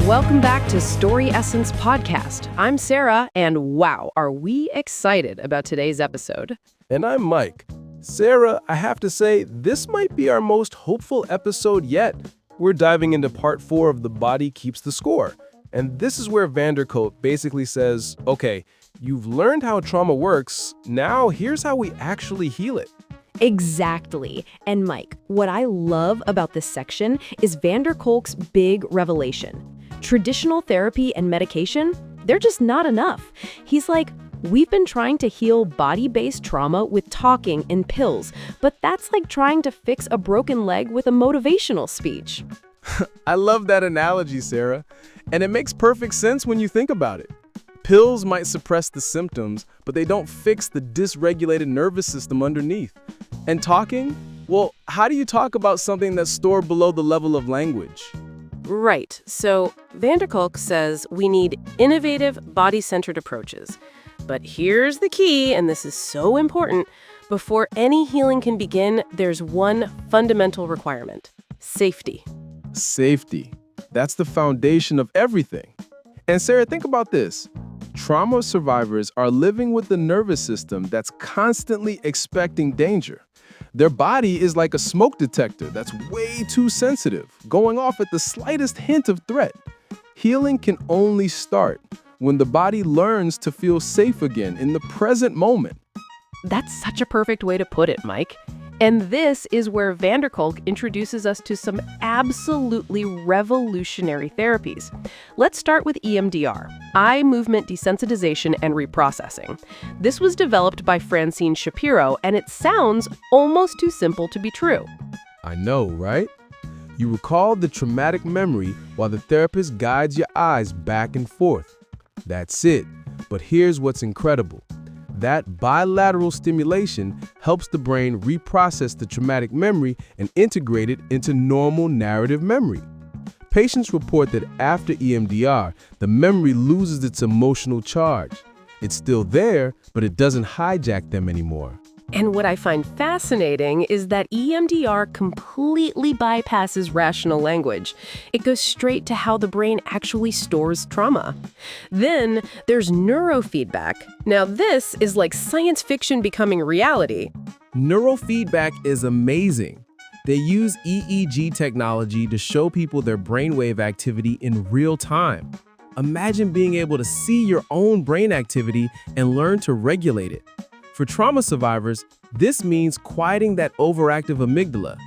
Welcome back to Story Essence Podcast. I'm Sarah, and wow, are we excited about today's episode. And I'm Mike. Sarah, I have to say, this might be our most hopeful episode yet. We're diving into part 4 of The Body Keeps the Score. And this is where Vanderkolk basically says, okay, you've learned how trauma works, now here's how we actually heal it. Exactly. And Mike, what I love about this section is Vanderkolk's big revelation. Traditional therapy and medication, they're just not enough. He's like, we've been trying to heal body-based trauma with talking and pills, but that's like trying to fix a broken leg with a motivational speech. I love that analogy, Sarah. And it makes perfect sense when you think about it. Pills might suppress the symptoms, but they don't fix the dysregulated nervous system underneath. And talking? Well, how do you talk about something that's stored below the level of language? Right. So Vanderkolk says we need innovative, body-centered approaches. But here's the key, and this is so important. Before any healing can begin, there's one fundamental requirement: safety. Safety. That's the foundation of everything. And Sarah, think about this. Trauma survivors are living with a nervous system that's constantly expecting danger. Their body is like a smoke detector that's way too sensitive, going off at the slightest hint of threat. Healing can only start when the body learns to feel safe again in the present moment. That's such a perfect way to put it, Mike. And this is where Vanderkolk introduces us to some absolutely revolutionary therapies. Let's start with EMDR, eye movement desensitization and reprocessing. This was developed by Francine Shapiro, and it sounds almost too simple to be true. I know, right? You recall the traumatic memory while the therapist guides your eyes back and forth. That's it. But here's what's incredible. That bilateral stimulation helps the brain reprocess the traumatic memory and integrate it into normal narrative memory. Patients report that after EMDR, the memory loses its emotional charge. It's still there, but it doesn't hijack them anymore. And what I find fascinating is that EMDR completely bypasses rational language. It goes straight to how the brain actually stores trauma. Then there's neurofeedback. Now this is like science fiction becoming reality. Neurofeedback is amazing. They use EEG technology to show people their brainwave activity in real time. Imagine being able to see your own brain activity and learn to regulate it. For trauma survivors, this means quieting that overactive amygdala,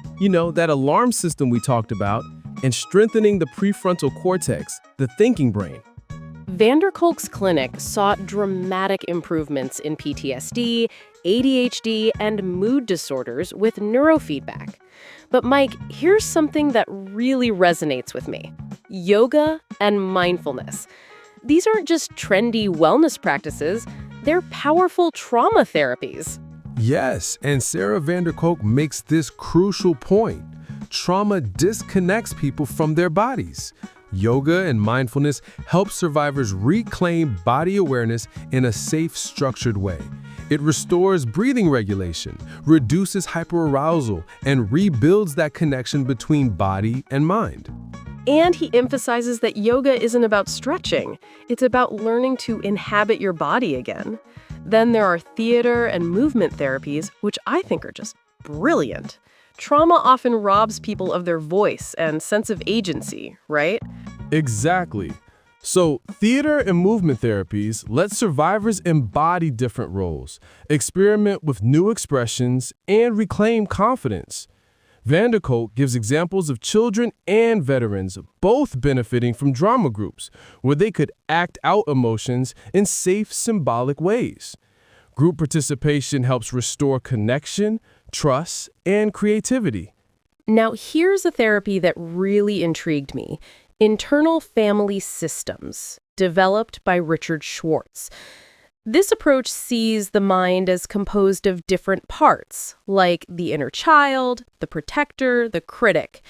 that alarm system we talked about, and strengthening the prefrontal cortex, the thinking brain. Vanderkolk's clinic saw dramatic improvements in PTSD, ADHD, and mood disorders with neurofeedback. But Mike, here's something that really resonates with me: yoga and mindfulness. These aren't just trendy wellness practices. They're powerful trauma therapies. Yes, and Sarah Vanderkolk makes this crucial point. Trauma disconnects people from their bodies. Yoga and mindfulness help survivors reclaim body awareness in a safe, structured way. It restores breathing regulation, reduces hyperarousal, and rebuilds that connection between body and mind. And he emphasizes that yoga isn't about stretching. It's about learning to inhabit your body again. Then there are theater and movement therapies, which I think are just brilliant. Trauma often robs people of their voice and sense of agency, right? Exactly. So, theater and movement therapies let survivors embody different roles, experiment with new expressions, and reclaim confidence. Vanderkolk gives examples of children and veterans both benefiting from drama groups, where they could act out emotions in safe, symbolic ways. Group participation helps restore connection, trust, and creativity. Now, here's a therapy that really intrigued me: internal family systems, developed by Richard Schwartz. This approach sees the mind as composed of different parts, like the inner child, the protector, the critic.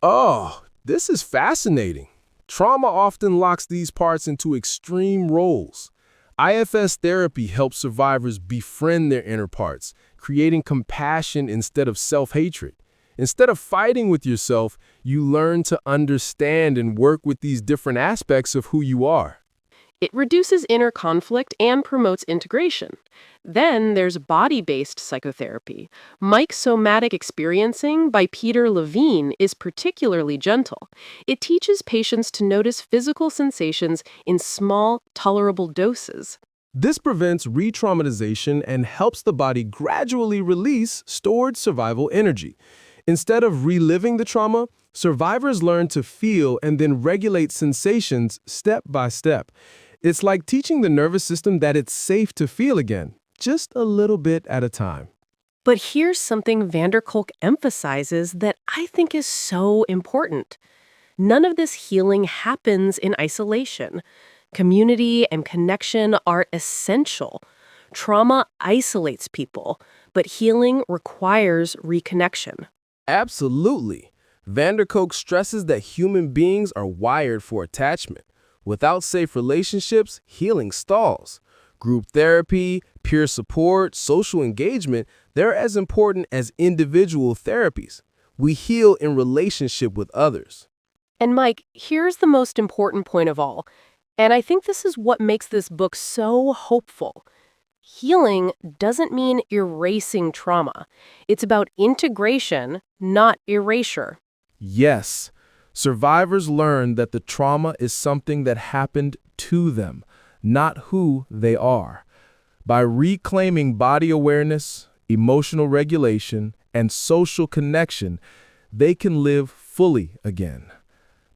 Oh, this is fascinating. Trauma often locks these parts into extreme roles. IFS therapy helps survivors befriend their inner parts, creating compassion instead of self-hatred. Instead of fighting with yourself, you learn to understand and work with these different aspects of who you are. It reduces inner conflict and promotes integration. Then there's body-based psychotherapy. Mike's Somatic Experiencing by Peter Levine is particularly gentle. It teaches patients to notice physical sensations in small, tolerable doses. This prevents re-traumatization and helps the body gradually release stored survival energy. Instead of reliving the trauma, survivors learn to feel and then regulate sensations step by step. It's like teaching the nervous system that it's safe to feel again, just a little bit at a time. But here's something Kolk emphasizes that I think is so important. None of this healing happens in isolation. Community and connection are essential. Trauma isolates people, but healing requires reconnection. Absolutely. Kolk stresses that human beings are wired for attachment. Without safe relationships, healing stalls. Group therapy, peer support, social engagement, they're as important as individual therapies. We heal in relationship with others. And Mike, here's the most important point of all, and I think this is what makes this book so hopeful. Healing doesn't mean erasing trauma. It's about integration, not erasure. Yes, survivors learn that the trauma is something that happened to them, not who they are. By reclaiming body awareness, emotional regulation, and social connection, they can live fully again.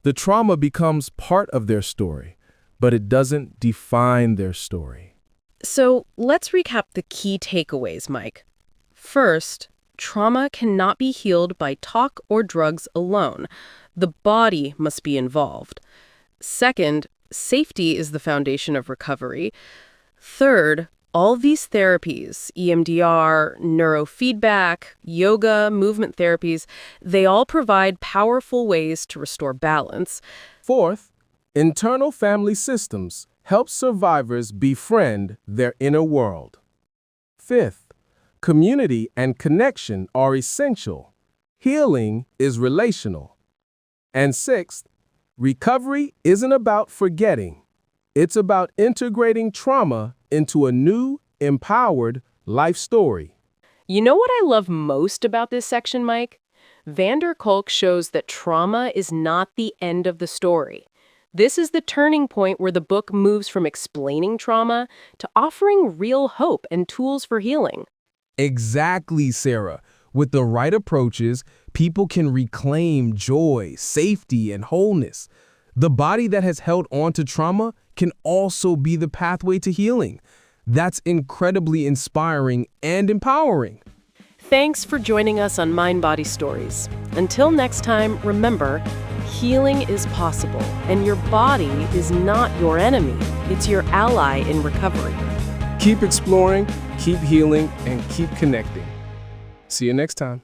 The trauma becomes part of their story, but it doesn't define their story. So let's recap the key takeaways, Mike. First, trauma cannot be healed by talk or drugs alone. The body must be involved. Second, safety is the foundation of recovery. Third, all these therapies, EMDR, neurofeedback, yoga, movement therapies, they all provide powerful ways to restore balance. Fourth, internal family systems help survivors befriend their inner world. Fifth, community and connection are essential. Healing is relational. And sixth, recovery isn't about forgetting. It's about integrating trauma into a new, empowered life story. You know what I love most about this section, Mike? Kolk shows that trauma is not the end of the story. This is the turning point where the book moves from explaining trauma to offering real hope and tools for healing. Exactly, Sarah. With the right approaches, people can reclaim joy, safety, and wholeness. The body that has held on to trauma can also be the pathway to healing. That's incredibly inspiring and empowering. Thanks for joining us on Mind Body Stories. Until next time, remember, healing is possible, and your body is not your enemy. It's your ally in recovery. Keep exploring, keep healing, and keep connecting. See you next time.